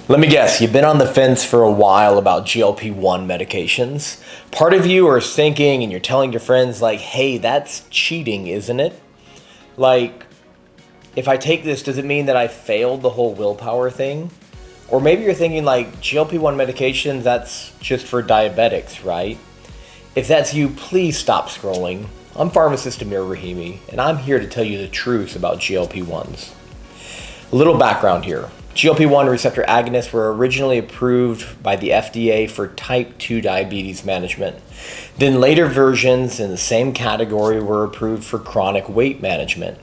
Let me guess, you've been on the fence for a while about GLP-1 medications. Part of you are thinking and you're telling your friends like, hey, that's cheating, isn't it? Like, if I take this, does it mean that I failed the whole willpower thing? Or maybe you're thinking like, GLP-1 medications, that's just for diabetics, right? If that's you, please stop scrolling. I'm pharmacist Amir Rahimi, and I'm here to tell you the truth about GLP-1s. A little background here. GLP-1 receptor agonists were originally approved by the FDA for type 2 diabetes management. Then later versions in the same category were approved for chronic weight management.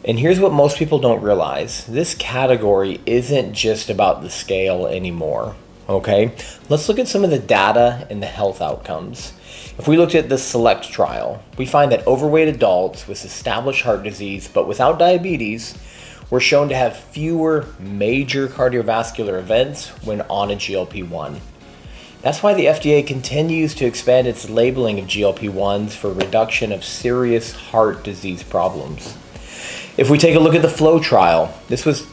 And here's what most people don't realize. This category isn't just about the scale anymore, okay? Let's look at some of the data and the health outcomes. If we looked at the SELECT trial, we find that overweight adults with established heart disease but without diabetes were shown to have fewer major cardiovascular events when on a GLP-1. That's why the FDA continues to expand its labeling of GLP-1s for reduction of serious heart disease problems. If we take a look at the FLOW trial, this was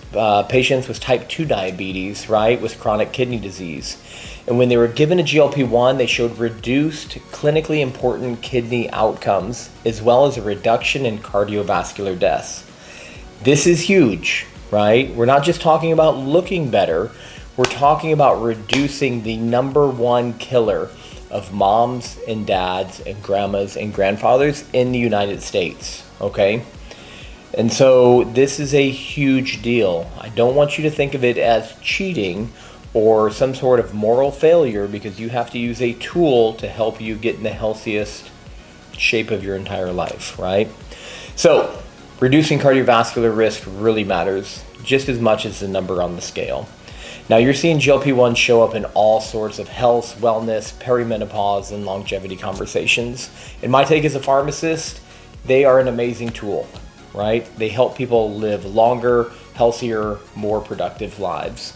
patients with type 2 diabetes, right, with chronic kidney disease. And when they were given a GLP-1, they showed reduced clinically important kidney outcomes, as well as a reduction in cardiovascular deaths. This is huge, right? We're not just talking about looking better. We're talking about reducing the number one killer of moms and dads and grandmas and grandfathers in the United States, okay? And so this is a huge deal. I don't want you to think of it as cheating or some sort of moral failure, because you have to use a tool to help you get in the healthiest shape of your entire life, right? So reducing cardiovascular risk really matters just as much as the number on the scale. Now you're seeing GLP-1 show up in all sorts of health, wellness, perimenopause, and longevity conversations. In my take as a pharmacist, they are an amazing tool, right? They help people live longer, healthier, more productive lives.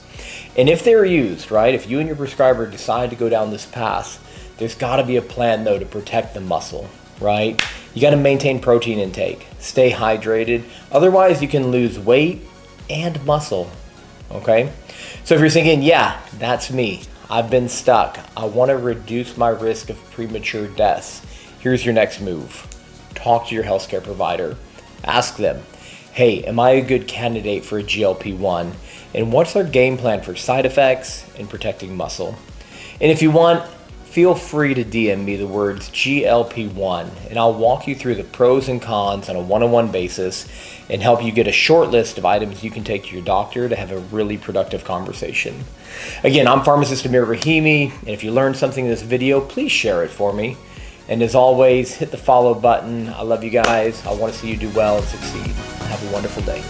And if they're used, right, if you and your prescriber decide to go down this path, there's gotta be a plan though to protect the muscle, right? You gotta maintain protein intake, stay hydrated, otherwise you can lose weight and muscle, okay? So if you're thinking, yeah, that's me, I've been stuck, I wanna reduce my risk of premature deaths, here's your next move. Talk to your healthcare provider. Ask them, hey, am I a good candidate for a GLP-1? And what's our game plan for side effects and protecting muscle? And if you want, feel free to DM me the words GLP-1, and I'll walk you through the pros and cons on a one-on-one basis and help you get a short list of items you can take to your doctor to have a really productive conversation. Again, I'm pharmacist Amir Rahimi, and if you learned something in this video, please share it for me. And as always, hit the follow button. I love you guys. I want to see you do well and succeed. Have a wonderful day.